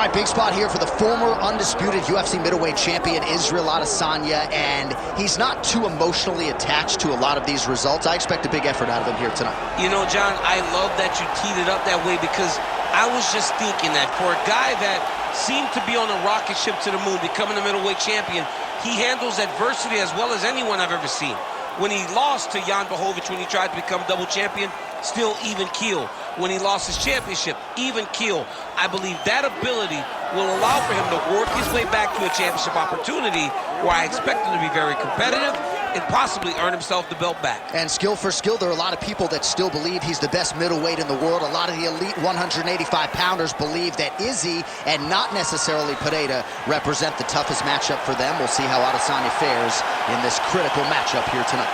All right, big spot here for the former undisputed UFC middleweight champion, Israel Adesanya, and he's not too emotionally attached to a lot of these results. I expect a big effort out of him here tonight. You know, John, I love that you teed it up that way, because I was just thinking that for a guy that seemed to be on a rocket ship to the moon, becoming a middleweight champion, he handles adversity as well as anyone I've ever seen. When he lost to Jan Blachowicz, when he tried to become double champion, still even keel. When he lost his championship, even keel. I believe that ability will allow for him to work his way back to a championship opportunity, where I expect him to be very competitive and possibly earn himself the belt back. And skill for skill, there are a lot of people that still believe he's the best middleweight in the world. A lot of the elite 185-pounders believe that Izzy and not necessarily Pereira represent the toughest matchup for them. We'll see how Adesanya fares in this critical matchup here tonight.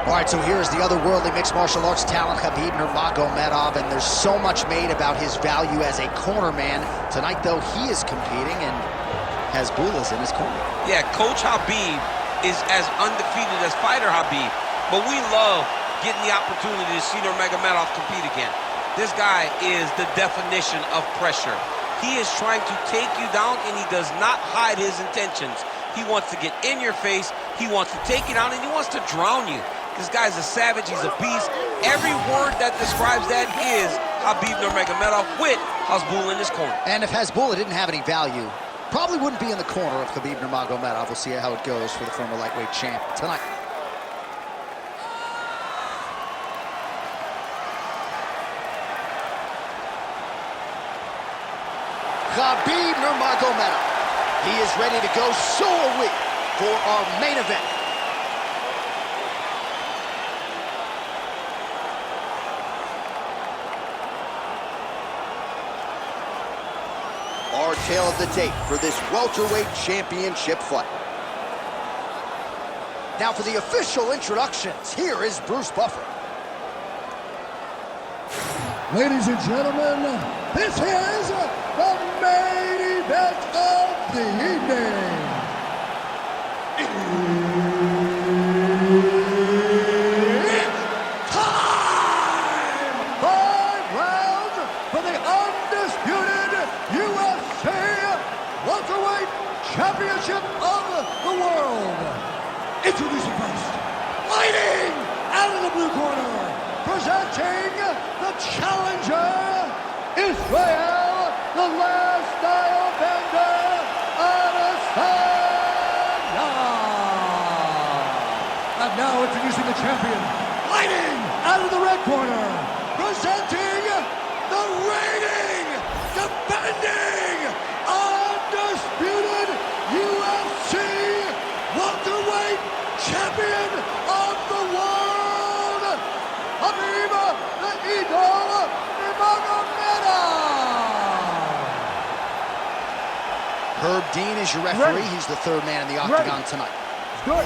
All right, so here's the otherworldly mixed martial arts talent, Khabib Nurmagomedov, and there's so much made about his value as a corner man. Tonight, though, he is competing, and Hezbollah's in his corner. Yeah, Coach Khabib is as undefeated as fighter Khabib, but we love getting the opportunity to see Nurmagomedov compete again. This guy is the definition of pressure. He is trying to take you down, and he does not hide his intentions. He wants to get in your face, he wants to take you down, and he wants to drown you. This guy's a savage, he's a beast. Every word that describes that is Khabib Nurmagomedov with Hezbollah in his corner. And if Hezbollah didn't have any value, probably wouldn't be in the corner of Khabib Nurmagomedov. We'll see how it goes for the former lightweight champ tonight. Khabib Nurmagomedov. He is ready to go, so are we, for our main event. Our tale of the tape for this welterweight championship fight. Now for the official introductions, here is Bruce Buffer. Ladies and gentlemen, this is the main event of the evening. It's time! 5 rounds for the undisputed UFC welterweight championship of the world. Introducing first, fighting out of the blue corner, presenting the challenger, Israel, the last style bender, Adesanya. And now introducing the champion, fighting out of the red corner, presenting the reigning, defending, undisputed UFC welterweight champion of the world, Khabib the Eagle Nurmagomedov. Herb Dean is your referee. He's the third man in the octagon tonight. Good.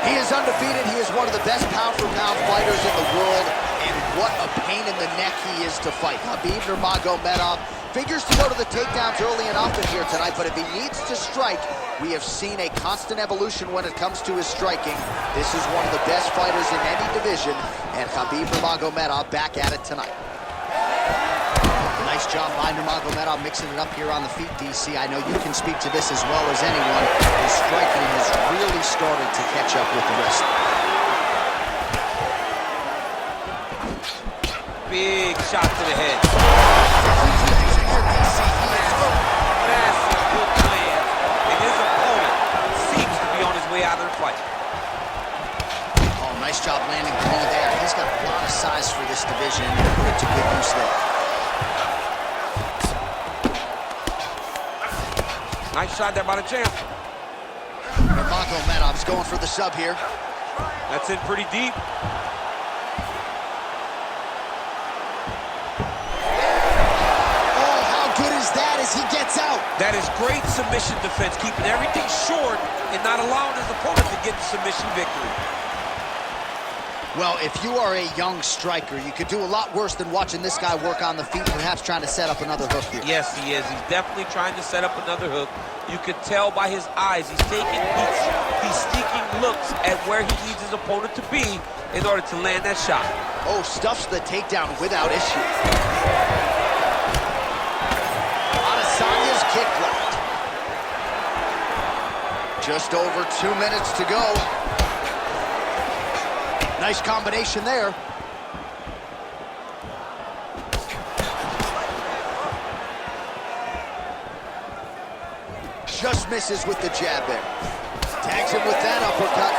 He is undefeated. He is one of the best pound-for-pound fighters in the world, and what a pain in the neck he is to fight. Khabib Nurmagomedov figures to go to the takedowns early and often here tonight, but if he needs to strike, we have seen a constant evolution when it comes to his striking. This is one of the best fighters in any division, and Khabib Nurmagomedov back at it tonight. Nice job by Nurmagomedov mixing it up here on the feet, DC. I know you can speak to this as well as anyone. His striking has really started to catch up with the rest. Big shot to the head. Massive good plan. And his opponent seems to be on his way out of the fight. Oh, nice job landing the knee there. He's got a lot of size for this division, and put it to good use there. Nice shot there by the champ. Nurmagomedov's going for the sub here. That's in pretty deep. as he gets out. That is great submission defense, keeping everything short and not allowing his opponent to get the submission victory. Well, if you are a young striker, you could do a lot worse than watching this guy work on the feet, perhaps trying to set up another hook here. Yes, he is. He's definitely trying to set up another hook. You could tell by his eyes. He's sneaking looks at where he needs his opponent to be in order to land that shot. Oh, stuffs the takedown without issue. Adesanya's kick left. Just over 2 minutes to go. Nice combination there. Just misses with the jab there. Tags him with that uppercut.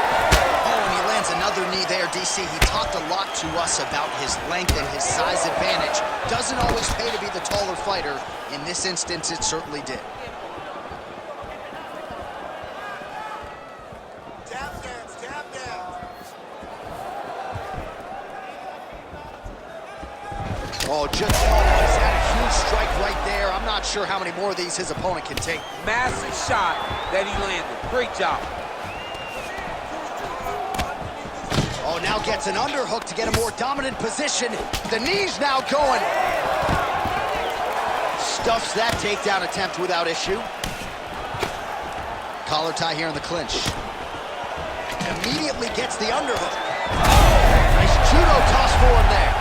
Oh, and he lands another knee there, DC. He talked a lot to us about his length and his size advantage. Doesn't always pay to be the taller fighter. In this instance, it certainly did. Oh, he's had a huge strike right there. I'm not sure how many more of these his opponent can take. Massive shot that he landed. Great job. Oh, now gets an underhook to get a more dominant position. The knee's now going. Stuffs that takedown attempt without issue. Collar tie here in the clinch. Immediately gets the underhook. Oh, nice judo toss for him there.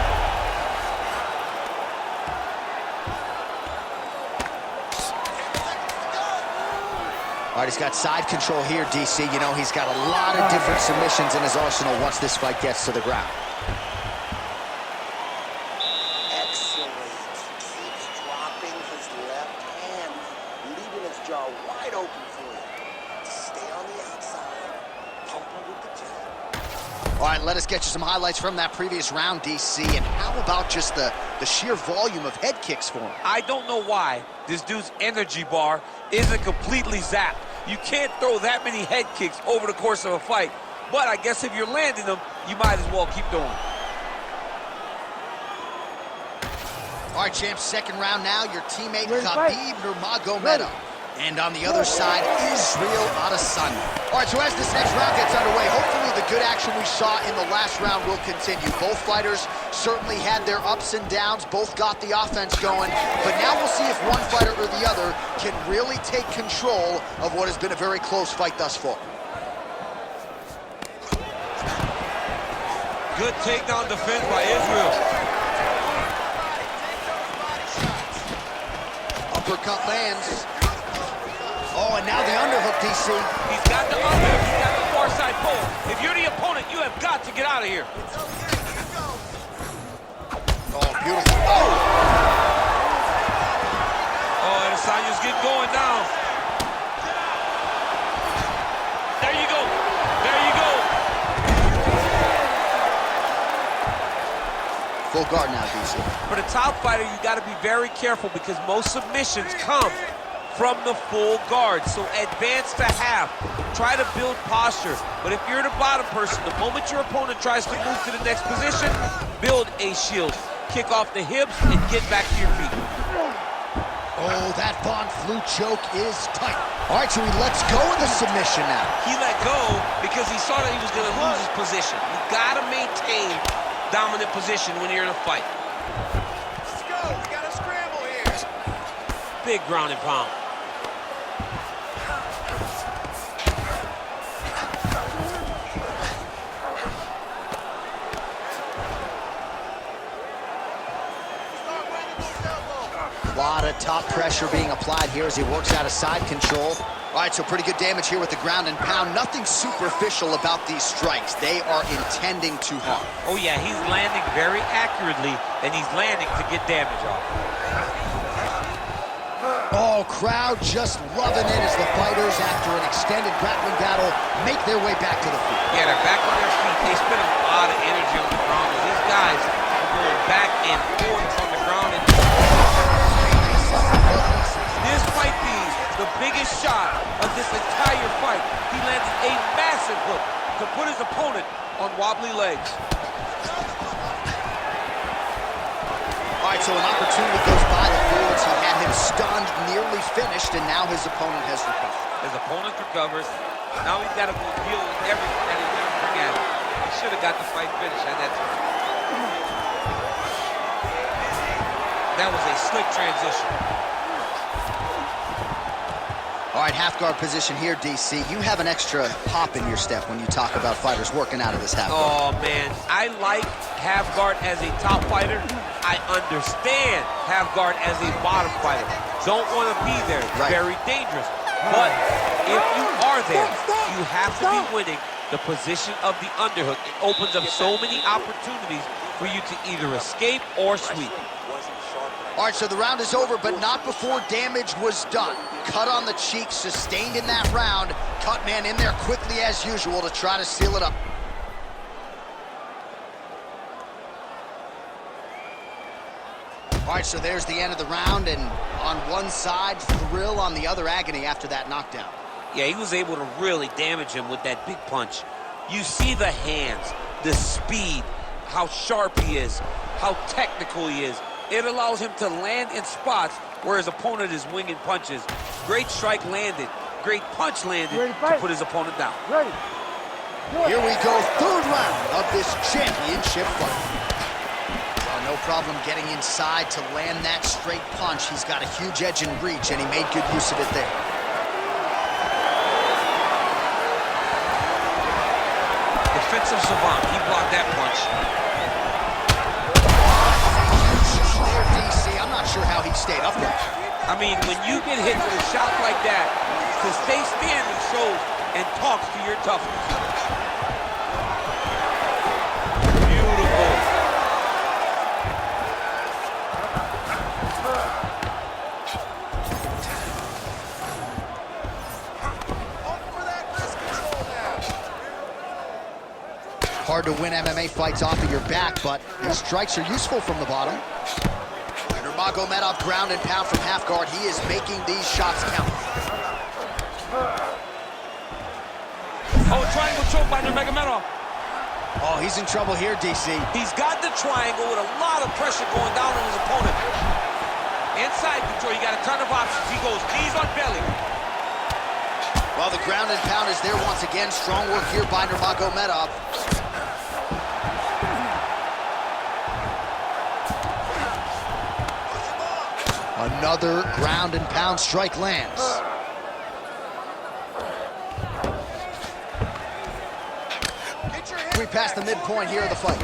All right, he's got side control here, DC. You know, he's got a lot of different submissions in his arsenal once this fight gets to the ground. Excellent. He keeps dropping his left hand, leaving his jaw wide open for you. Stay on the outside. Pump him with the jab. All right, let us get you some highlights from that previous round, DC. And how about just the sheer volume of head kicks for him? I don't know why this dude's energy bar isn't completely zapped. You can't throw that many head kicks over the course of a fight. But I guess if you're landing them, you might as well keep doing it. All right, champs, second round now. Your teammate, Khabib Nurmagomedov. And on the other side, Israel Adesanya. All right, so as this next round gets underway, hopefully the good action we saw in the last round will continue. Both fighters certainly had their ups and downs. Both got the offense going. But now we'll see if one fighter or the other can really take control of what has been a very close fight thus far. Good takedown defense by Israel. Uppercut lands. Oh, and now the underhook, DC. He's got the underhook. He's got the far side pull. If you're the opponent, you have got to get out of here. Oh, beautiful. Oh! Oh, Adesanya's getting going now. There you go. There you go. Full guard now, DC. For the top fighter, you got to be very careful because most submissions come from the full guard. So advance to half. Try to build posture. But if you're the bottom person, the moment your opponent tries to move to the next position, build a shield. Kick off the hips and get back to your feet. Oh, that Von Flue choke is tight. All right, so he lets go of the submission now. He let go because he saw that he was going to lose his position. You got to maintain dominant position when you're in a fight. Let's go. We got to scramble here. Big ground and pound. A lot of top pressure being applied here as he works out of side control. All right, so pretty good damage here with the ground and pound. Nothing superficial about these strikes. They are intending to harm. Oh, yeah, he's landing very accurately, and he's landing to get damage off. Oh, crowd just loving it as the fighters, after an extended grappling battle, make their way back to the feet. Yeah, they're back on their feet. They spend a lot of energy on the ground. These guys are going back and forth on the ground. And this might be the biggest shot of this entire fight. He landed a massive hook to put his opponent on wobbly legs. All right, so an opportunity goes by the Fords. He had him stunned, nearly finished, and now his opponent has recovered. His opponent recovers. Now he's got to go deal with everything that he's going to bring at him. He should have got the fight finished at that time. That was a slick transition. All right, half guard position here, DC. You have an extra pop in your step when you talk about fighters working out of this half guard. Oh, man. I like half guard as a top fighter. I understand half guard as a bottom fighter. Don't want to be there. Right. Very dangerous. But if you are there, you have to be winning the position of the underhook. It opens up so many opportunities for you to either escape or sweep. All right, so the round is over, but not before damage was done. Cut on the cheek, sustained in that round. Cut man in there quickly as usual to try to seal it up. All right, so there's the end of the round, and on one side, thrill, on the other, agony after that knockdown. Yeah, he was able to really damage him with that big punch. You see the hands, the speed, how sharp he is, how technical he is. It allows him to land in spots where his opponent is winging punches. Great strike landed, great punch landed to put his opponent down. Ready. Here we go, third round of this championship fight. No problem getting inside to land that straight punch. He's got a huge edge and reach, and he made good use of it there. Defensive savant, he blocked that punch. There, DC, I'm not sure how he stayed up there. I mean, when you get hit with a shot like that, to stay standing shows and talks to your toughness. Beautiful. Hard to win MMA fights off of your back, but his strikes are useful from the bottom. Nurmagomedov ground and pound from half guard. He is making these shots count. Oh, triangle choke by Nurmagomedov. Oh, he's in trouble here, DC. He's got the triangle with a lot of pressure going down on his opponent. Inside control, you got a ton of options. He goes knees on belly. Well, the ground and pound is there once again. Strong work here by Nurmagomedov. Another ground and pound strike lands. We passed the midpoint here of the fight.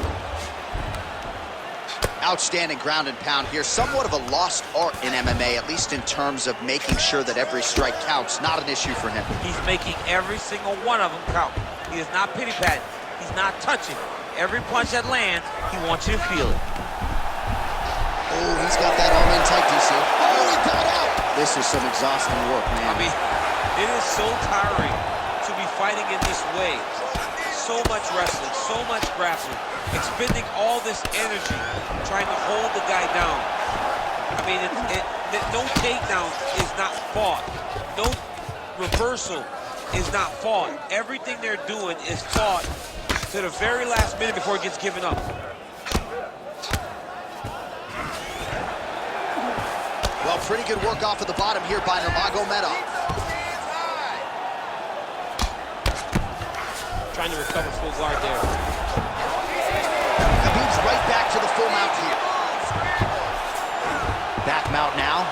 Outstanding ground and pound here. Somewhat of a lost art in MMA, at least in terms of making sure that every strike counts. Not an issue for him. He's making every single one of them count. He is not pity-patting. He's not touching. Every punch that lands, he wants you to feel it. Oh, he's got that arm in tight, DC. Oh, he got out! This is some exhausting work, man. I mean, it is so tiring to be fighting in this way. So much wrestling, so much grappling, expending all this energy trying to hold the guy down. I mean, no takedown is not fought. No reversal is not fought. Everything they're doing is fought to the very last minute before it gets given up. Well, pretty good work off of the bottom here by Nurmagomedov. Trying to recover full guard there. Khabib's right back to the full mount here. Back mount now.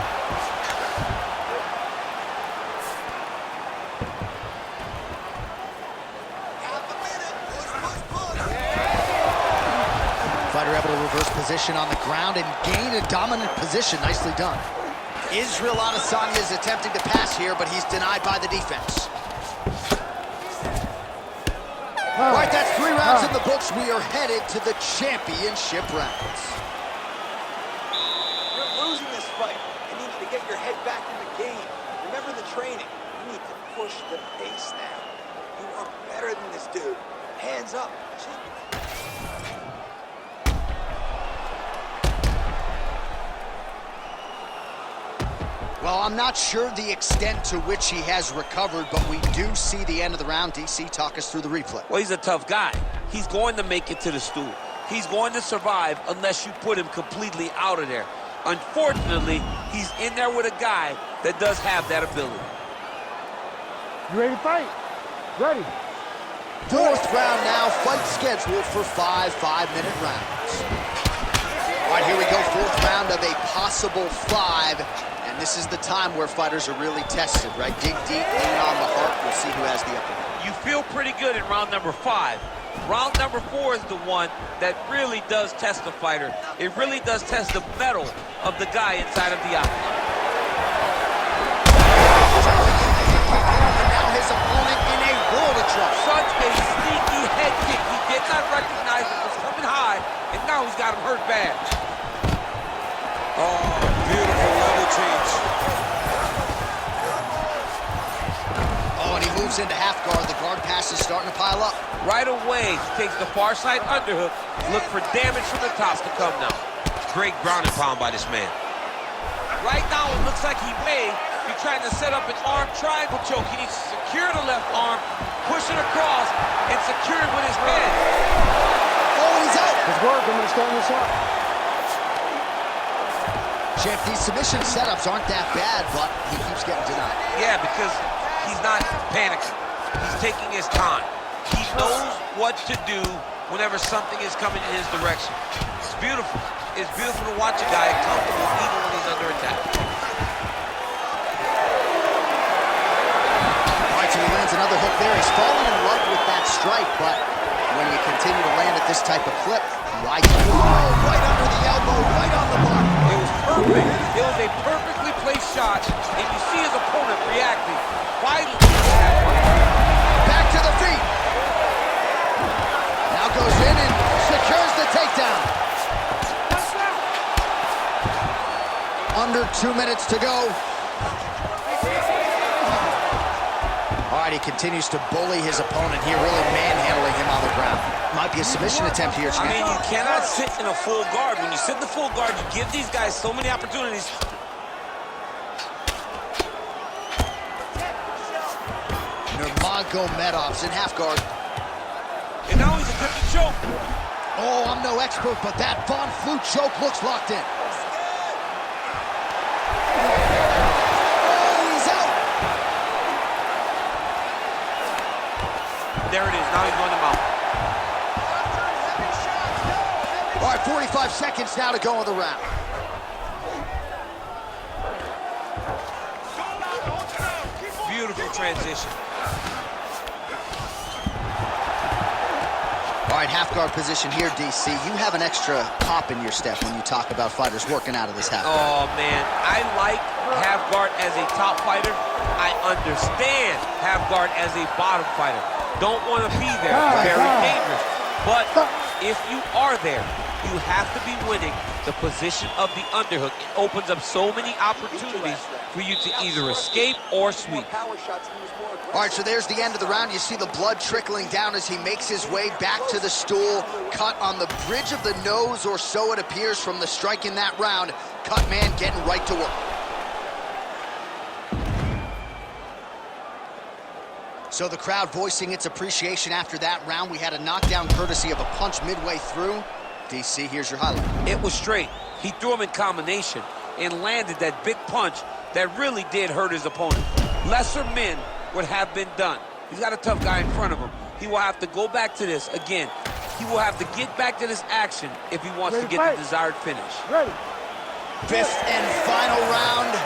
Fighter able to reverse position on the ground and gain a dominant position. Nicely done. Israel Adesanya is attempting to pass here, but he's denied by the defense. All right, that's 3 rounds in the books. We are headed to the championship rounds. You're losing this fight. You need to get your head back in the game. Remember the training. You need to push the pace now. You are better than this dude. Hands up. Well, I'm not sure the extent to which he has recovered, but we do see the end of the round. DC, talk us through the replay. Well, he's a tough guy. He's going to make it to the stool. He's going to survive unless you put him completely out of there. Unfortunately, he's in there with a guy that does have that ability. You ready to fight? Ready. Fourth round now, fight scheduled for 5 5-minute rounds. All right, here we go, fourth round of a possible 5. And this is the time where fighters are really tested, right? Dig deep, lean on the heart. We'll see who has the upper hand. You feel pretty good in round number 5. Round number 4 is the one that really does test the fighter. It really does test the mettle of the guy inside of the octagon. Now his opponent in a world of trouble. Such a sneaky head kick. He did not recognize it was coming high, and now he's got him hurt bad. Oh, beautiful level change. Oh, and he moves into half guard. The guard pass is starting to pile up. Right away, he takes the far side underhook. Look for damage from the top to come now. Great ground and pound by this man. Right now, it looks like he may be trying to set up an arm triangle choke. He needs to secure the left arm, push it across, and secure it with his head. Oh, he's out. Good work. I'm going to stand this up. Champ, these submission setups aren't that bad, but he keeps getting denied. Yeah, because he's not panicking. He's taking his time. He knows what to do whenever something is coming in his direction. It's beautiful. It's beautiful to watch a guy comfortable even when he's under attack. All right, so he lands another hook there. He's fallen in love with that strike, but when you continue to land at this type of clip, why? Oh, right under the elbow, right on the mark. It was perfect. It was a perfectly placed shot, and you see his opponent reacting violently to that one. Back to the feet. Now goes in and secures the takedown. Under 2 minutes to go. All right, he continues to bully his opponent here, really manhandling him on the ground. Might be a submission attempt here, champ. I mean, you cannot sit in a full guard. When you sit in the full guard, you give these guys so many opportunities. Nurmagomedov's in half guard. And now he's attempting to choke. Oh, I'm no expert, but that Von Flue choke looks locked in. Oh, he's out. There it is. Now he's going to mount. All right, 45 seconds now to go in the round. Beautiful transition. All right, half guard position here, DC. You have an extra hop in your step when you talk about fighters working out of this half guard. Oh, man. I like half guard as a top fighter. I understand half guard as a bottom fighter. Don't want to be there. Very dangerous. But if you are there, you have to be winning the position of the underhook. It opens up so many opportunities for you to either escape or sweep. All right, so there's the end of the round. You see the blood trickling down as he makes his way back to the stool. Cut on the bridge of the nose, or so it appears from the strike in that round. Cut man getting right to work. So the crowd voicing its appreciation after that round. We had a knockdown courtesy of a punch midway through. DC, here's your highlight. It was straight. He threw him in combination and landed that big punch that really did hurt his opponent. Lesser men would have been done. He's got a tough guy in front of him. He will have to go back to this. Again, he will have to get back to this action if he wants to get the desired finish. Ready. Fifth and final round.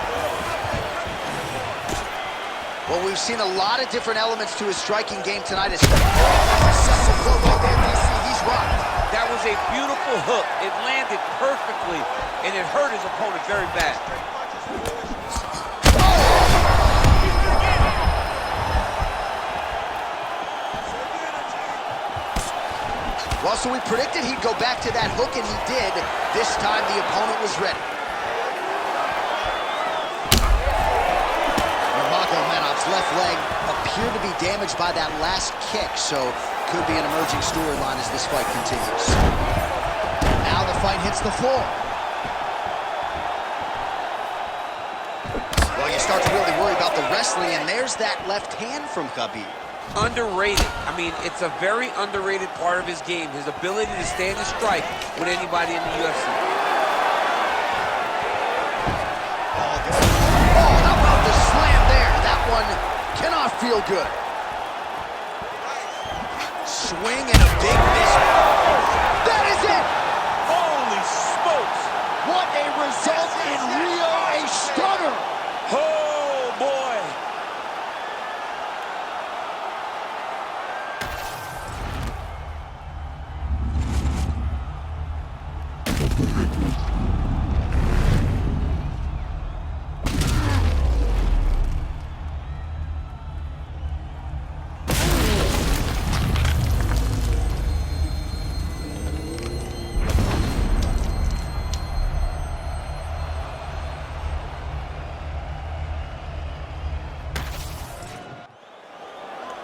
Well, we've seen a lot of different elements to his striking game tonight. He's rocked. That was a beautiful hook. It landed perfectly, and it hurt his opponent very bad. Well, so we predicted he'd go back to that hook, and he did. This time, the opponent was ready. Nurmagomedov's left leg appeared to be damaged by that last kick, so could be an emerging storyline as this fight continues. Now the fight hits the floor. Well, you start to really worry about the wrestling, and there's that left hand from Khabib. Underrated. I mean, it's a very underrated part of his game, his ability to stand and strike with anybody in the UFC. feel good. Swing and a big miss. That is it! Holy smokes! What a result in Rio, a stunner! Oh, boy!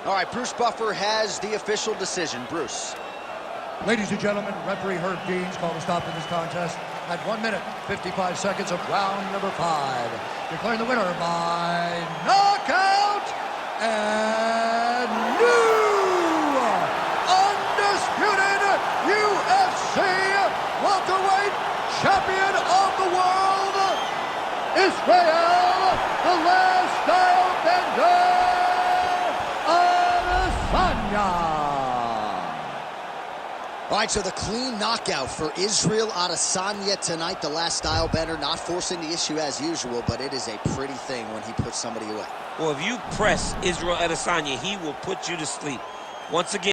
All right, Bruce Buffer has the official decision. Bruce. Ladies and gentlemen, referee Herb Dean's called a stop to this contest at 1 minute, 55 seconds of round number 5. Declaring the winner by knockout and new undisputed UFC welterweight champion of the world, Israel, the last style bender, Adesanya. All right, so the clean knockout for Israel Adesanya tonight. The last style bender, not forcing the issue as usual, but it is a pretty thing when he puts somebody away. Well, if you press Israel Adesanya, he will put you to sleep. Once again,